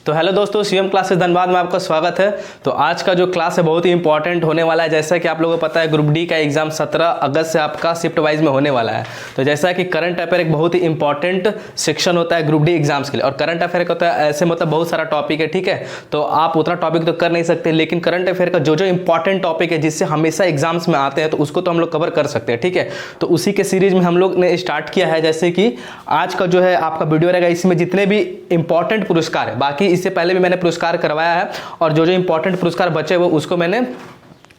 तो हेलो दोस्तों, CM classes Dhanbad में आपका स्वागत है। तो आज का जो क्लास है बहुत ही इंपॉर्टेंट होने वाला है। जैसा कि आप लोगों को पता है, ग्रुप डी का एग्जाम 17 अगस्त से आपका शिफ्ट वाइज में होने वाला है। तो जैसा कि करंट अफेयर एक बहुत ही इंपॉर्टेंट सेक्शन होता है ग्रुप डी एग्जाम्स के लिए, और करंट अफेयर का होता है ऐसे मतलब बहुत सारा टॉपिक है, ठीक है। तो आप उतना टॉपिक तो कर नहीं सकते, लेकिन करंट अफेयर का जो जो इंपॉर्टेंट टॉपिक है जिससे हमेशा एग्जाम्स में आते हैं, तो उसको तो हम लोग कवर कर सकते हैं, ठीक है। तो उसी के सीरीज में हम लोग ने स्टार्ट किया है। जैसे कि आज का जो है आपका वीडियो रहेगा, इसमें जितने भी इंपॉर्टेंट पुरस्कार है, बाकी इससे पहले भी मैंने पुरस्कार करवाया है, और जो जो इंपॉर्टेंट पुरस्कार बचे वो उसको मैंने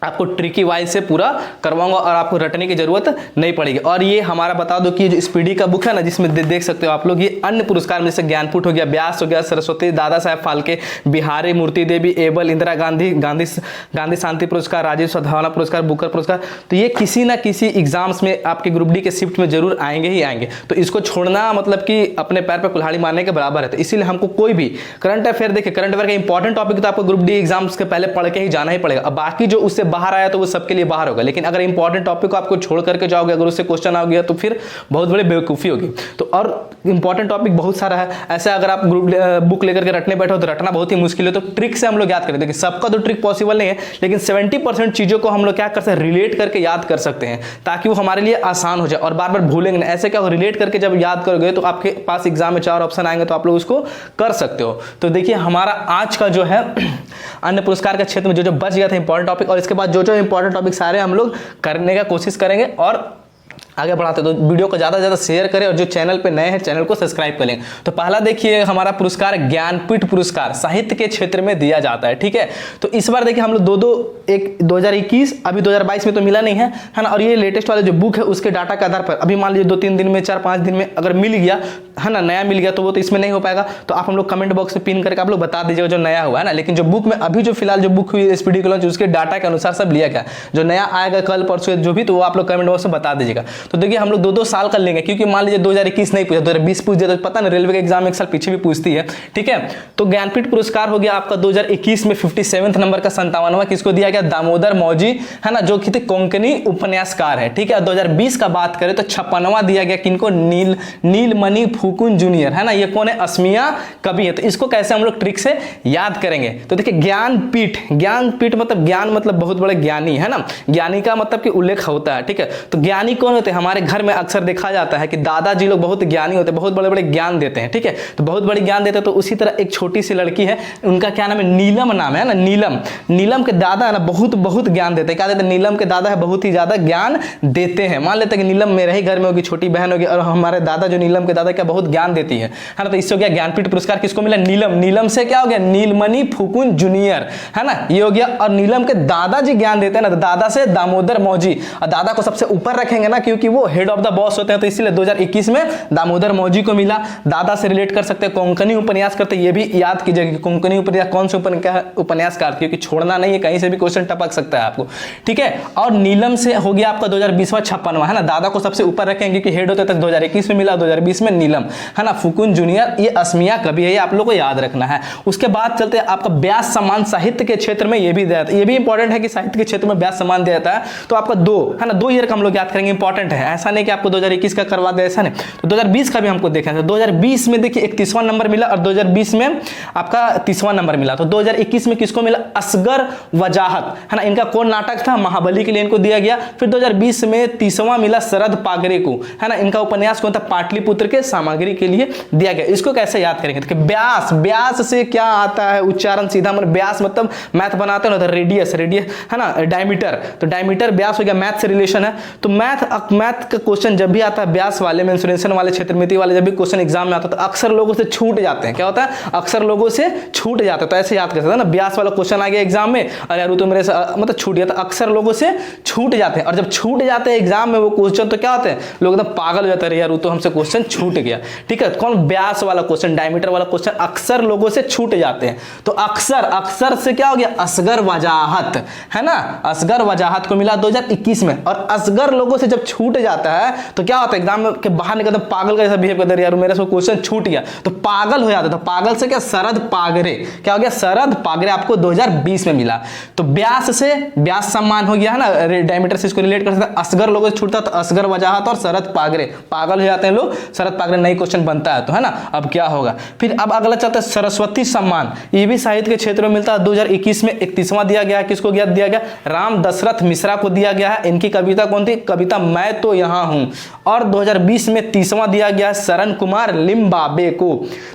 आपको ट्रिकी वाइज से पूरा करवाऊंगा और आपको रटने की जरूरत नहीं पड़ेगी। और ये हमारा बता दो कि जो स्पीडी का बुक है ना, जिसमें देख सकते हो आप लोग, ये अन्य पुरस्कार में जैसे ज्ञानपीठ हो गया, व्यास हो गया, सरस्वती, दादा साहेब फाल्के, बिहारी मूर्ति देवी, एबल, इंदिरा गांधी, गांधी शांति पुरस्कार, राजीव सद्भावना पुरस्कार, बुकर पुरस्कार, तो ये किसी ना किसी एग्जाम्स में आपके ग्रुप डी के शिफ्ट में जरूर आएंगे ही आएंगे। तो इसको छोड़ना मतलब कि अपने पैर पर कुल्हाड़ी मारने के बराबर है। तो इसीलिए हमको कोई भी करंट अफेयर, देखिए करंट अफेयर का इंपॉर्टेंट टॉपिक तो आपको ग्रुप डी एग्जाम्स के पहले पढ़ के ही जाना ही पड़ेगा। अब बाकी जो उससे बाहर आया तो वो सबके लिए बाहर होगा, लेकिन अगर इंपॉर्टेंट टॉपिक को आपको छोड़ करके जाओगे, अगर उससे क्वेश्चन आ गया तो फिर बहुत बड़ी बेवकूफ़ी होगी। तो और इंपॉर्टेंट टॉपिक बहुत सारा है ऐसा। अगर आप ग्रुप बुक लेकर के रटने बैठो तो रटना बहुत ही मुश्किल है। तो ट्रिक से हम लोग याद करें, देखिए सबका तो ट्रिक पॉसिबल नहीं है, लेकिन 70% चीज़ों को हम लोग क्या कर सकते हैं, रिलेट करके याद कर सकते हैं, ताकि वो हमारे लिए आसान हो जाए और बार बार भूलेंगे नहीं। ऐसे क्या हो, रिलेट करके जब याद करोगे तो आपके पास एग्जाम में 4 ऑप्शन आएंगे, तो आप लोग उसको कर सकते हो। तो देखिए हमारा आज का जो है अन्य पुरस्कार के क्षेत्र में जो जो बच गया था इंपॉर्टेंट टॉपिक, और इसके बाद जो जो इंपॉर्टेंट टॉपिक सारे हम लोग करने का कोशिश करेंगे और आगे बढ़ाते। तो वीडियो को ज़्यादा से ज़्यादा शेयर करें, और जो चैनल पे नए हैं चैनल को सब्सक्राइब करें। तो पहला देखिए, हमारा पुरस्कार ज्ञानपीठ पुरस्कार साहित्य के क्षेत्र में दिया जाता है, ठीक है। तो इस बार देखिए हम लोग दो एक 2021, अभी 2022 में तो मिला नहीं है, है ना। और ये लेटेस्ट वाले जो बुक है उसके डाटा के आधार पर अभी मान लीजिए 2-3 दिन में, 4-5 दिन में अगर मिल गया है ना, नया मिल गया, तो वो तो इसमें नहीं हो पाएगा। तो आप हम लोग कमेंट बॉक्स में पिन करके आप लोग बता दीजिएगा जो नया हुआ है ना। लेकिन जो बुक में अभी जो फिलहाल जो बुक हुई एसपीडी के लॉन्च, उसके डाटा के अनुसार सब लिया गया। जो नया आएगा कल परसों जो भी, तो वो आप लोग कमेंट बॉक्स में बता दीजिएगा। तो देखिए हम लोग 2-2 साल का लेंगे, क्योंकि मान लीजिए 2021 नहीं पूछा, 2020 पूछ दिया तो पता नहीं, रेलवे का एग्जाम एक साल पीछे भी पूछती है, ठीक है। तो ज्ञानपीठ पुरस्कार हो गया आपका 2021 में 57 नंबर का 57वां किसको दिया गया, दामोदर मौजी, है ना, जो कि कोंकणी उपन्यासकार है, ठीक है। 2020 का बात करें तो 56वां दिया गया किनको, नीलमणि फुकुन जूनियर, है ना। ये कौन है, असमिया कवि है। तो इसको कैसे हम लोग ट्रिक से याद करेंगे, तो देखिए ज्ञानपीठ, ज्ञानपीठ मतलब ज्ञान मतलब बहुत बड़े ज्ञानी, है ना। ज्ञानी का मतलब कि उल्लेख होता है, ठीक है। तो ज्ञानी कौन होते हैं, हमारे घर में अक्सर देखा जाता है कि दादाजी लोग बहुत ज्ञानी होते हैं, बहुत बड़े बड़े ज्ञान देते हैं, ठीक है। तो बहुत बड़े ज्ञान देते हैं। तो उसी तरह एक छोटी सी लड़की है, उनका क्या नाम है, नीलम नाम है ना, नीलम। नीलम के दादा है ना, बहुत ज्ञान देते हैं। क्या देते हैं, नीलम के दादा है बहुत ही ज्यादा ज्ञान देते हैं। मान लेते हैं कि नीलम मेरे ही घर में होगी, छोटी बहन होगी, और हमारे दादा जो नीलम के दादा क्या बहुत ज्ञान देती है ना। तो इससे हो गया ज्ञानपीठ पुरस्कार किसको मिला, नीलम। नीलम से क्या हो गया, नीलमणि फुकुन जूनियर, है ना, ये हो गया। और नीलम के दादाजी ज्ञान देते हैं ना, तो दादा से दामोदर मौजी, और दादा को सबसे ऊपर रखेंगे ना, क्योंकि वो हेड ऑफ द बॉस होते हैं। तो इसलिए 2021 में दामोदर मौजी को मिला। दादा से रिलेट कर सकते हैं, कोंकणी उपन्यास करते, ये भी याद कीजिएगा कि कोंकणी उपन्यास कौन से उपन्यासकार, क्योंकि छोड़ना नहीं है, कहीं से भी क्वेश्चन टपक सकता है आपको, ठीक है। और नीलम से हो गया आपका 2020वां 56वां, है ना। दादा को सबसे ऊपर रखेंगे क्योंकि हेड होते तक 2021 में मिला, 2020 में नीलम, है ना। फुकुन जूनियर ये असमिया कवि है, ये आप लोग को याद रखना है। उसके बाद चलते हैं आपका व्यास सम्मान साहित्य के क्षेत्र में, ये भी दिया जाता है। ये भी इंपॉर्टेंट है कि साहित्य के क्षेत्र में व्यास सम्मान दिया जाता है। तो आपका 2, है ना, 2 ईयर का हम लोग याद करेंगे, इंपॉर्टेंट है। ऐसा नहीं कि आपको 2021 का करवा दे, ऐसा नहीं। तो 2020 का भी हमको देखना है। 2020 में देखिए 31वां नंबर मिला, और 2020 में आपका 30वां नंबर मिला। तो 2021 में किसको मिला, असगर वजाहत, है ना। इनका कौन नाटक था, महाबली के लिए इनको दिया गया। फिर 2020 में 30वां मिला शरद पागरे को, है ना। इनका उपन्यास कौन था, पाटलिपुत्र के सामग्री के लिए दिया गया। इसको कैसे याद करेंगे, देखिए व्यास, व्यास से क्या आता है उच्चारण सीधा, मतलब व्यास मतलब मैथ बनाते हैं ना, रेडियस, है ना, डायमीटर। तो डायमीटर व्यास हो गया, मैथ से रिलेशन है। तो मैथ का क्वेश्चन जब भी आता है व्यास वाले, मेंसुरेशन वाले, क्षेत्रमिति वाले, जब भी क्वेश्चन एग्जाम में आता है तो अक्सर लोगों से छूट जाते हैं। क्या होता है, अक्सर लोगों से छूट जाते हैं। तो ऐसे याद कर सकते हैं ना, व्यास वाला क्वेश्चन आ गया एग्जाम में, अरे यार तो मेरे से मतलब छूट गया, तो अक्सर लोगों से छूट जाते हैं। और जब छूट जाते हैं एग्जाम में वो क्वेश्चन, तो क्या होते हैं, लोग एकदम पागल हो जाते हैं, यार तो हमसे क्वेश्चन छूट गया, ठीक है। कौन, व्यास वाला क्वेश्चन, डायमीटर वाला क्वेश्चन अक्सर लोगों से छूट जाते हैं। तो अक्सर से क्या हो गया, असगर वजाहत, है ना। असगर वजाहत को मिला 2021 में। और असगर लोगों से जब छूट छूट जाता है तो क्या होता है, एग्जाम के बाहर निकलते पागल का जैसा बिहेव करते, यार मेरे से क्वेश्चन छूट गया, तो पागल हो जाता था। पागल से क्या, शरद पागरे, क्या हो गया, शरद पागरे आपको 2020 में मिला। तो व्यास से व्यास सम्मान हो गया है ना, डायमीटर से इसको रिलेट कर सकते हैं। असगर लोगों से छूटता तो असगर वजाहत और शरद पागरे, पागल हो जाते हैं लोग, शरद पागरे नई क्वेश्चन बनता है, तो है ना। अब क्या होगा फिर, अब अगला चलता है सरस्वती सम्मान, ये भी साहित्य के क्षेत्र में मिलता है। 2021 में 31वां दिया गया है, किसको दिया गया, राम दशरथ मिश्रा को दिया गया है। इनकी कविता कौन थी, कविता मैं तो यहां हूं। और 2020 में 30वां दिया गया है शरण कुमार लिम्बाबे को।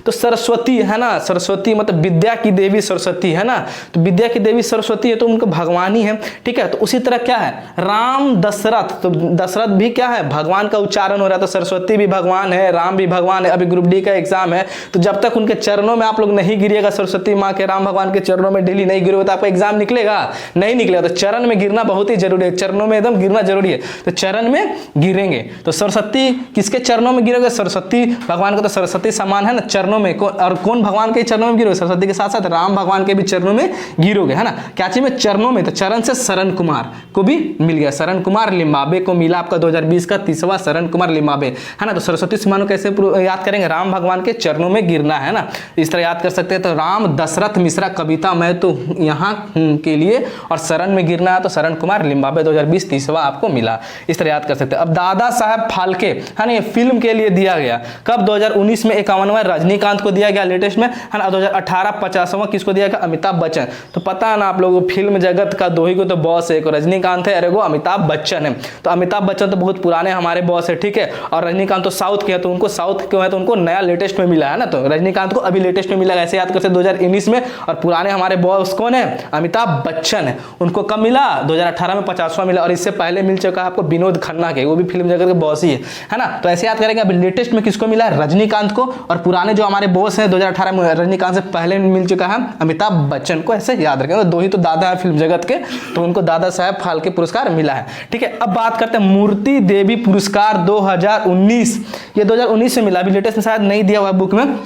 तो सरस्वती है ना, सरस्वती मतलब विद्या की देवी सरस्वती है ना, तो विद्या की देवी सरस्वती है तो उनका भगवान ही है, ठीक है। तो उसी तरह क्या है, राम दशरथ, तो दशरथ भी क्या है, भगवान का उच्चारण हो रहा है, तो सरस्वती भी भगवान है, राम भी भगवान है। अभी ग्रुप डी का एग्जाम है, तो जब तक उनके चरणों में आप लोग नहीं गिरिएगा, सरस्वती माँ के, राम भगवान के चरणों में डेली नहीं गिरोगे तो आपका एग्जाम निकलेगा नहीं निकलेगा। तो चरण में गिरना बहुत ही जरूरी है, चरणों में एकदम गिरना जरूरी है, तो चरण में गिरेंगे। तो सरस्वती किसके चरणों में गिरोगे, सरस्वती भगवान का, तो सरस्वती समान है ना चरणों में। और कौन भगवान के चरणों में गिरोगे, सरस्वती के साथ साथ राम भगवान के भी चरणों में गिरोगे, है ना। क्या चीज में, चरणों में। तो चरण से शरण कुमार को भी मिल गया, शरण कुमार लिम्बाबे को मिला आपका 2020 का 30वां शरण कुमार लिम्बाबे, है ना। तो सरस्वती सम्मान कैसे याद करेंगे, राम भगवान के चरणों में गिरना, है ना, इस तरह याद कर सकते हैं। तो राम दशरथ मिश्रा कविता मैं तो यहाँ के लिए, और शरण में गिरना है तो शरण कुमार लिम्बाबे 2020 30वां आपको मिला, इस तरह याद कर सकते हैं। अब दादा साहब फाल्के, है ना, ये फिल्म के लिए दिया गया कब, 2019 में 51वां रजनीकांत को दिया गया लेटेस्ट में, है ना। 2018 50वां किसको दिया गया, अमिताभ बच्चन। तो पता है ना आप लोगों को, फिल्म जगत का दो ही को तो बॉस है, एक रजनीकांत है और एक अमिताभ बच्चन है। तो अमिताभ बच्चन तो बहुत पुराने हमारे बॉस है, ठीक है, और रजनीकांत तो साउथ के हैं, तो उनको साउथ क्यों है, तो उनको नया लेटेस्ट में मिला है ना, तो रजनीकांत को अभी लेटेस्ट में मिला, ऐसे याद करते 2019 में। और पुराने हमारे बॉस कौन है, अमिताभ बच्चन है, उनको कब मिला, 2018 में 50वां मिला। और इससे पहले मिल चुका है आपको विनोद खन्ना के, वो भी फिल्म जगत के बॉस ही है ना। तो ऐसे याद करेंगे, अभी लेटेस्ट में किसको मिला, रजनीकांत को, और पुराने जो हमारे बॉस हैं 2018 में रजनीकांत से पहले मिल चुका है अमिताभ बच्चन को, ऐसे याद रखेंगे। दो ही तो दादा है फिल्म जगत के, तो उनको दादा साहब फाल्के पुरस्कार मिला है, ठीक है। अब बात करते हैं मूर्ति देवी पुरस्कार 2019, ये 2019 में मिला, अभी लेटेस्ट में शायद नहीं दिया हुआ बुक में।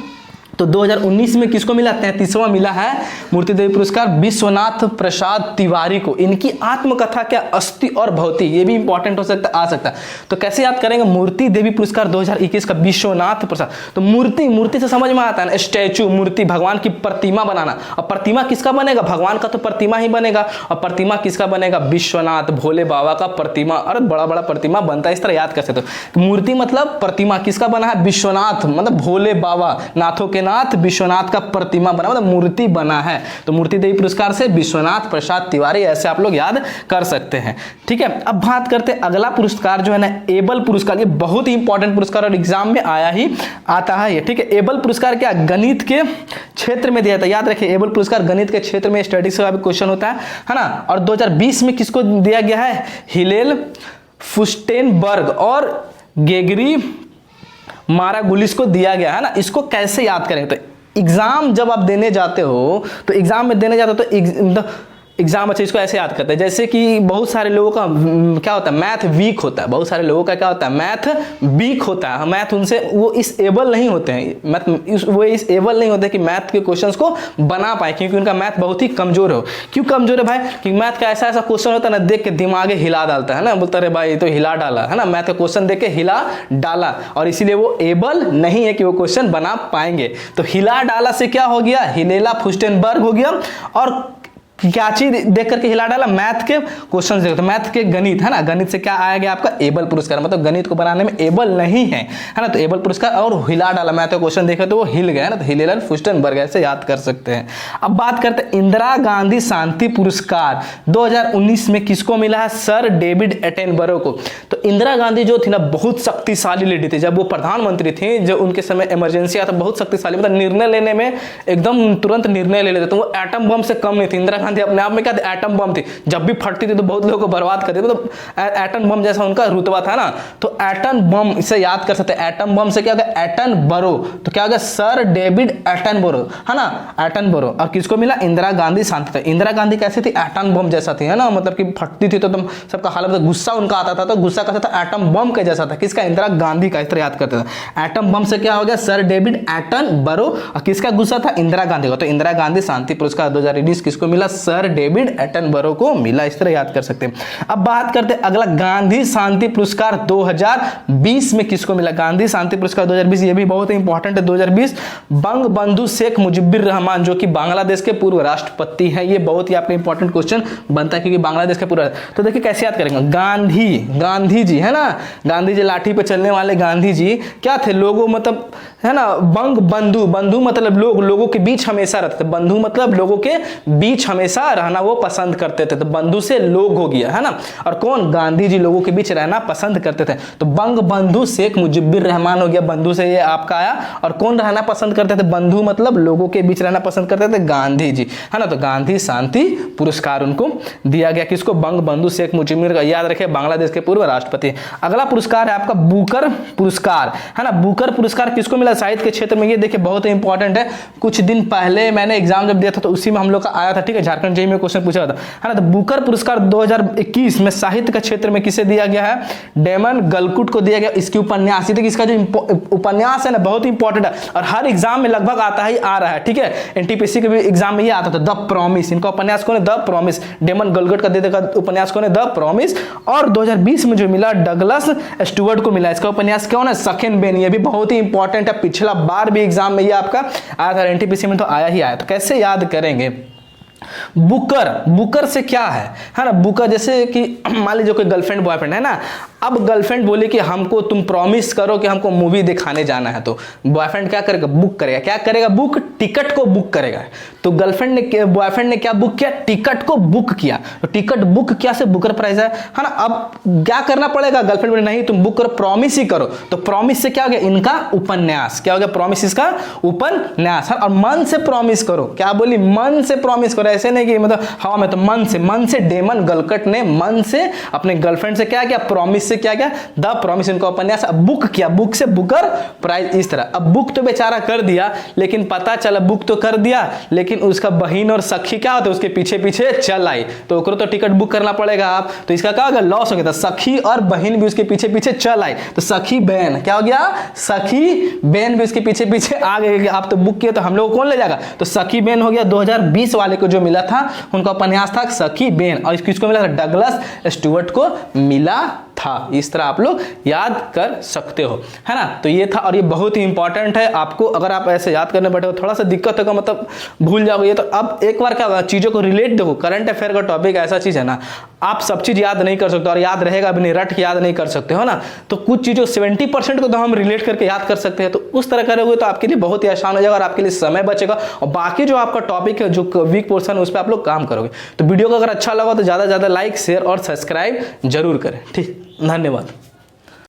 तो 2019 में किसको मिला, 33वां मिला है मूर्ति देवी पुरस्कार विश्वनाथ प्रसाद तिवारी को। इनकी आत्मकथा क्या, अस्थि और भौति, ये भी इंपॉर्टेंट हो सकता है, आ सकता है। तो कैसे याद करेंगे, मूर्ति देवी पुरस्कार 2021 का विश्वनाथ प्रसाद। तो मूर्ति, मूर्ति से समझ में आता है ना, स्टैचू, मूर्ति, भगवान की प्रतिमा बनाना। और प्रतिमा किसका बनेगा, भगवान का तो प्रतिमा ही बनेगा, और प्रतिमा किसका बनेगा, विश्वनाथ भोले बाबा का प्रतिमा, और बड़ा बड़ा प्रतिमा बनता है, इस तरह याद कर सकते हो। मूर्ति मतलब प्रतिमा, किसका बना है, विश्वनाथ मतलब भोले बाबा, नाथों के नाथ विश्वनाथ का प्रतिमा बना, मतलब मूर्ति बना है। तो मूर्ति देवी पुरस्कार से विश्वनाथ प्रसाद तिवारी, ऐसे आप लोग याद कर सकते हैं, ठीक है। अब बात करते हैं अगला पुरस्कार जो है ना, एबल पुरस्कार। ये बहुत ही इंपॉर्टेंट पुरस्कार और एग्जाम में आया ही आता है ये, ठीक है। एबल पुरस्कार क्या, गणित के क्षेत्र में दिया था, याद रखिए एबल पुरस्कार गणित के क्षेत्र में स्टडीज का भी क्वेश्चन होता है ना। और 2020 में किसको दिया गया है, हिलेल फुस्टेनबर्ग और गेगरी मारागुलिस को दिया गया, है ना। इसको कैसे याद करें, तो एग्जाम जब आप देने जाते हो, तो एग्जाम में देने जाते हो तो एग्जाम, अच्छा इसको ऐसे याद करते हैं, जैसे कि बहुत सारे लोगों का क्या होता है, मैथ वीक होता है, बहुत सारे लोगों का क्या होता है, मैथ वीक होता है, मैथ उनसे वो इस एबल नहीं होते हैं, वो इस एबल नहीं होते कि मैथ के क्वेश्चंस को बना पाए, क्योंकि उनका मैथ बहुत ही कमजोर हो। क्यों कमजोर है भाई, क्योंकि मैथ का ऐसा ऐसा क्वेश्चन होता है ना, देख के दिमाग हिला डालता है ना, बोलता है भाई तो हिला डाला, है ना, मैथ का क्वेश्चन देख के हिला डाला, और इसीलिए वो एबल नहीं है कि वो क्वेश्चन बना पाएंगे। तो हिला डाला से क्या हो गया, हिलेला फुस्टेनबर्ग हो गया, और क्या चीज देख करके हिला डाला, मैथ के क्वेश्चन देखो, तो मैथ के गणित, है ना, गणित से क्या आया गया आपका, एबल पुरस्कार, मतलब गणित को बनाने में एबल नहीं है ना, तो एबल पुरस्कार। और हिला डाला, मैथ का क्वेश्चन देखे तो वो हिल गया ना, तो हिलेलन फुस्टेनबर्ग, ऐसे याद कर सकते हैं। अब बात करते हैं इंदिरा गांधी शांति पुरस्कार 2019 में किसको मिला है, सर डेविड एटनबरो को। तो इंदिरा गांधी जो थी ना, बहुत शक्तिशाली लेडी थी, जब वो प्रधानमंत्री थी, जो उनके समय इमरजेंसी आया था, बहुत शक्तिशाली, मतलब निर्णय लेने में एकदम तुरंत निर्णय ले लेते, तो वो एटम बम से कम नहीं थी। इंदिरा गांधी अपने आप में क्या थी, एटम बम थी, जब भी फटती थी तो बहुत लोगों को बर्बाद कर देती, तो एटम बम जैसा उनका रुतबा था ना। तो एटम बम, इसे याद कर सकते हैं, एटम बम से क्या होगा, एटनबरो, तो क्या होगा, सर डेविड एटनबरो, है ना, एटनबरो। और किसको मिला, इंदिरा गांधी शांति था। इंदिरा गांधी कैसी थी, एटम बम जैसा थी, है ना, मतलब कि फटती थी तो तुम सबका हालत, गुस्सा उनका आता था तो गुस्सा कैसा था, एटम बम के जैसा था, किसका, इंदिरा गांधी का, इस तरह याद करते थे। एटम बम से क्या हो गया, सर डेविड एटनबरो, और किसका गुस्सा था, इंदिरा गांधी का। तो इंदिरा गांधी शांति पुरस्कार 2019 किसको मिला, सर डेविड एटनबरो को मिला। इस तरह याद कर सकते हैं। अब बात करते हैं अगला, गांधी शांति पुरस्कार 2020 में किसको मिला? गांधी शांति पुरस्कार 2020, ये भी बहुत इंपॉर्टेंट है। 2020 बंग बंधु शेख मुजिबुर रहमान, जो कि बांग्लादेश के पूर्व राष्ट्रपति हैं। ये बहुत ही आपका इंपॉर्टेंट क्वेश्चन बनता है क्योंकि बांग्लादेश के पूर्व। तो देखिए कैसे याद करेंगे। गांधी जी है ना, गांधी जी लाठी पे चलने वाले गांधी जी क्या थे? लोगों मतलब है ना, बंग बंधु, बंधु मतलब लोगों के बीच हमेशा रहते थे। बंधु मतलब लोगों के बीच हमेशा रहना वो पसंद करते थे, तो बंधु से लोग हो गया है ना। और कौन? गांधी जी लोगों के बीच रहना पसंद करते थे, तो बंग बंधु शेख मुजिबुर रहमान हो गया। बंधु से ये आपका आया। और कौन रहना पसंद करते थे? बंधु मतलब लोगों के बीच रहना पसंद करते थे, गांधी जी है ना। तो गांधी शांति पुरस्कार उनको दिया गया। किसको? बंग बंधु शेख मुजिबुर का, याद रखे, बांग्लादेश के पूर्व राष्ट्रपति। अगला पुरस्कार है आपका बुकर पुरस्कार है ना। बुकर पुरस्कार किसको मिला? साहित्य के क्षेत्र में। ये देखिए बहुत इंपॉर्टेंट है। कुछ दिन पहले मैंने एग्जाम जब दिया था तो उसी में हम लोग का आया था, ठीक है, झारखंड जेईई में क्वेश्चन पूछा था है ना। तो बुकर पुरस्कार 2021 में साहित्य के क्षेत्र में किसे दिया गया है? डेमन गलकुट को दिया गया। इसकी उपन्यास, देखिए इसका जो उपन्यास है ना बहुत इंपॉर्टेंट है और हर एग्जाम में लगभग आता ही आ रहा है, ठीक है। एनटीपीसी के भी एग्जाम में ये आता था, द प्रॉमिस। इनका उपन्यास कौन है? The promise. डेमन गलकुट का देने का उपन्यास कौन है? The promise. और 2020 में जो मिला डगलस स्टुअर्ट को मिला। इसका उपन्यास कौन है? सखेन बेन। ये भी बहुत ही इंपॉर्टेंट है, पिछला बार भी एग्जाम में ये आपका आया था, एनटीपीसी में तो आया ही आया। तो कैसे याद करेंगे? बुकर से क्या है ना। बुकर जैसे कि मान लीजिए कोई गर्लफ्रेंड बॉयफ्रेंड है ना। अब गर्लफ्रेंड बोले कि हमको तुम प्रॉमिस करो कि हमको मूवी दिखाने जाना है, तो बॉयफ्रेंड क्या करेगा? बुक करेगा। क्या करेगा? बुक, टिकट को बुक करेगा। तो गर्लफ्रेंड ने, बॉयफ्रेंड ने क्या बुक किया? टिकट को बुक किया। तो टिकट बुक किया से बुकर प्राइज है ना। अब क्या करना पड़ेगा? गर्लफ्रेंड बोले नहीं तुम बुक करो, प्रॉमिस ही करो। तो प्रॉमिस से क्या हो गया? इनका उपन्यास। क्या हो गया? प्रॉमिस इसका उपन्यास। और मन से प्रॉमिस करो। क्या बोली? मन से प्रॉमिस करो। ऐसे नहीं कि मतलब हवा में, तो मन से डेमन गलकुट ने मन से अपने गर्लफ्रेंड से क्या किया? प्रॉमिस से क्या किया? The promise. इनका उपन्यास बुक किया। बुक से बुकर प्राइज। इस तरह अब बुक तो बेचारा कर दिया, लेकिन पता चला बुक तो कर दिया, लेकिन उसका बहन और सखी क्या होता है? उसके पीछे पीछे चल आई, तो ओकरो तो टिकट बुक करना पड़ेगा आप। तो इसका क्या होगा? लॉस हो गया। सखी और बहन भी उसके पीछे पीछे चल आई, तो सखी बहन क्या हो गया? सखी बहन भी उसके पीछे पीछे आ गए। आप तो बुक किए तो हम लोग कौन ले जाएगा? तो सखी बहन हो गया। 2020 वाले को जो मिला था उनका उपन्यास था सखी बहन, और किसको मिला था? डगलस स्टुअर्ट को मिला था। इस तरह आप लोग याद कर सकते हो है ना। तो ये था, और ये बहुत ही इंपॉर्टेंट है आपको। अगर आप ऐसे याद करने बैठे हो थोड़ा सा दिक्कत होगा, मतलब भूल जाओगे। तो अब एक बार क्या होगा, चीजों को रिलेट देखो। करंट अफेयर का टॉपिक ऐसा चीज है ना, आप सब चीज याद नहीं कर सकते और याद रहेगा भी नहीं, रट के याद नहीं कर सकते हो ना। तो कुछ चीजों 70% को तो हम रिलेट करके याद कर सकते हैं। तो उस तरह करोगे तो आपके लिए बहुत ही आसान हो जाएगा और आपके लिए समय बचेगा। और बाकी जो आपका टॉपिक है, जो वीक पोर्शन है, उस पर आप लोग काम करोगे। तो वीडियो को अगर अच्छा लगा तो ज्यादा से ज्यादा लाइक, शेयर और सब्सक्राइब जरूर करें। ठीक, धन्यवाद।